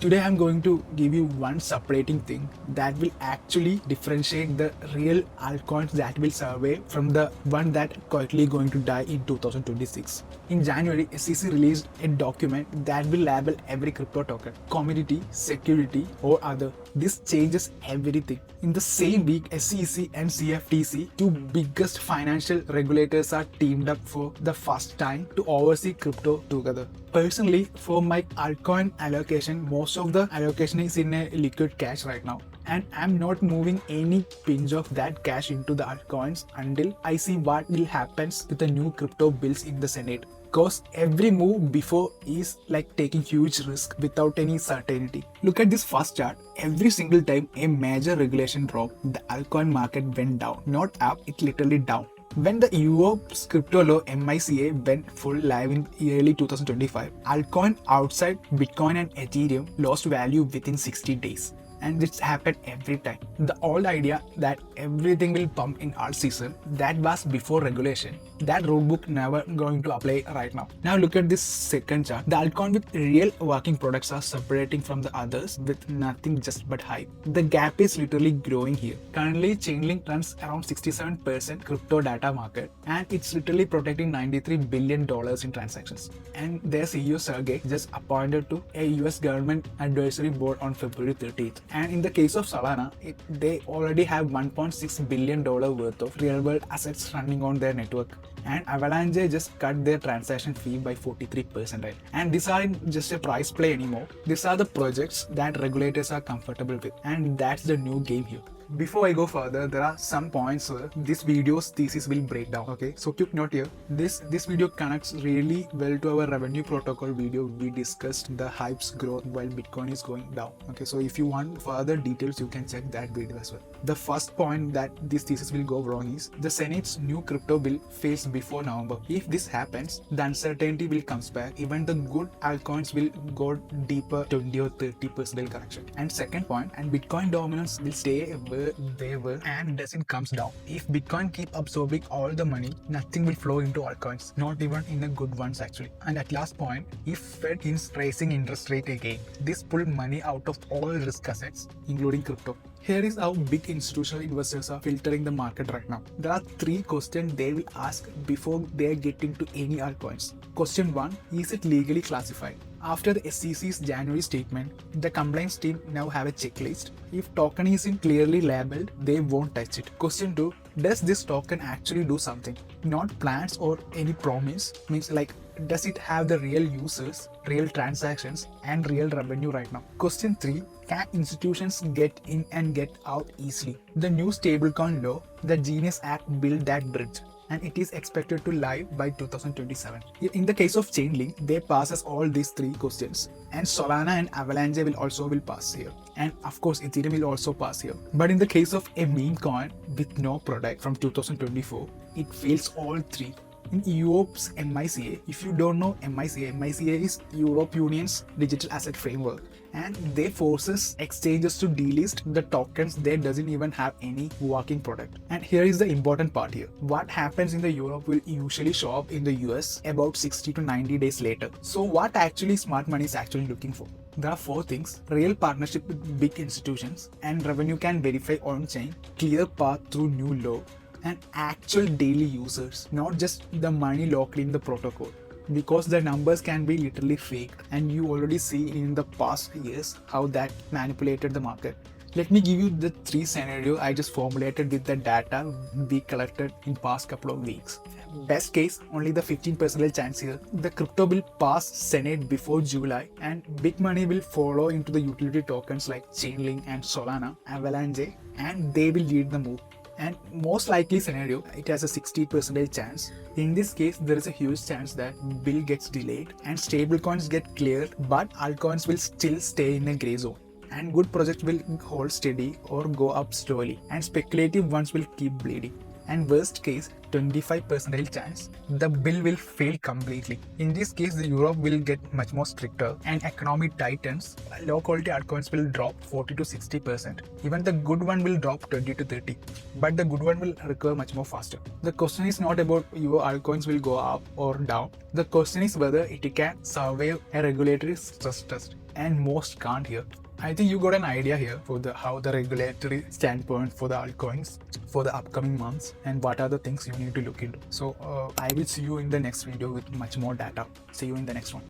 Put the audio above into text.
Today I'm going to give you one separating thing that will actually differentiate the real altcoins that will survive from the one that quietly going to die in 2026. In January, SEC released a document that will label every crypto token, commodity, security or other. This changes everything. In the same week, SEC and CFTC, two biggest financial regulators, are teamed up for the first time to oversee crypto together. Personally, for my altcoin allocation, most of the allocation is in a liquid cash right now. And I'm not moving any pinch of that cash into the altcoins until I see what will happen with the new crypto bills in the Senate. Because every move before is like taking huge risk without any certainty. Look at this first chart. Every single time a major regulation dropped, the altcoin market went down. Not up, it literally down. When the Europe's crypto law MiCA went full live in early 2025, altcoin outside Bitcoin and Ethereum lost value within 60 days. And this happened every time. The old idea that everything will pump in alt season, that was before regulation. That rulebook never going to apply right now. Now look at this second chart. The altcoin with real working products are separating from the others with nothing just but hype. The gap is literally growing here. Currently, Chainlink runs around 67% crypto data market and it's literally protecting $93 billion in transactions. And their CEO Sergey just appointed to a US government advisory board on February 30th. And in the case of Solana, they already have $1.6 billion worth of real-world assets running on their network. And Avalanche just cut their transaction fee by 43%. Right? And these aren't just a price play anymore. These are the projects that regulators are comfortable with. And that's the new game here. Before I go further, there are some points where this video's thesis will break down. Okay, so quick note here. This video connects really well to our revenue protocol video. We discussed the hype's growth while Bitcoin is going down. Okay, so if you want further details, you can check that video as well. The first point that this thesis will go wrong is the Senate's new crypto bill fails before November. If this happens, the uncertainty will come back. Even the good altcoins will go deeper, 20 or 30% correction. And second point, and Bitcoin dominance will stay where they were and doesn't comes down. If Bitcoin keep absorbing all the money, nothing will flow into altcoins, not even in the good ones actually. And at last point, if Fed is raising interest rate again, this pull money out of all risk assets, including crypto. Here is how big institutional investors are filtering the market right now. There are three questions they will ask before they get into any altcoins. Question 1, is it legally classified? After the SEC's January statement, the compliance team now have a checklist. If token isn't clearly labeled, they won't touch it. Question 2, does this token actually do something? Not plans or any promise, means like does it have the real users, real transactions and real revenue right now? Question 3, can institutions get in and get out easily? The new stablecoin law, the Genius Act, built that bridge. And it is expected to live by 2027. In the case of Chainlink, they passes all these three questions. And Solana and Avalanche will pass here. And of course, Ethereum will also pass here. But in the case of a meme coin with no product from 2024, it fails all three. In Europe's MiCA, if you don't know MiCA is Europe Union's digital asset framework, and they forces exchanges to delist the tokens that doesn't even have any working product. And here is the important part here. What happens in the Europe will usually show up in the US about 60 to 90 days later. So what actually smart money is actually looking for? There are 4 things: real partnership with big institutions, and revenue can verify on-chain, clear path through new law, and actual daily users, not just the money locked in the protocol. Because the numbers can be literally fake, and you already see in the past years how that manipulated the market. Let me give you the 3 scenarios I just formulated with the data we collected in past couple of weeks. Best case, only the 15% chance here. The crypto will pass Senate before July and big money will follow into the utility tokens like Chainlink and Solana, Avalanche, and they will lead the move. And most likely scenario, it has a 60% chance. In this case, there is a huge chance that bill gets delayed and stablecoins get cleared, but altcoins will still stay in a gray zone. And good projects will hold steady or go up slowly, and speculative ones will keep bleeding. And worst case, 25% chance, the bill will fail completely. In this case, the Europe will get much more stricter and economy tightens. Low quality altcoins will drop 40 to 60%. Even the good one will drop 20 to 30. But the good one will recover much more faster. The question is not about your altcoins will go up or down. The question is whether it can survive a regulatory stress test. and most can't here. I think you got an idea here for how the regulatory standpoint for the altcoins for the upcoming months and what are the things you need to look into. So I will see you in the next video with much more data. See you in the next one.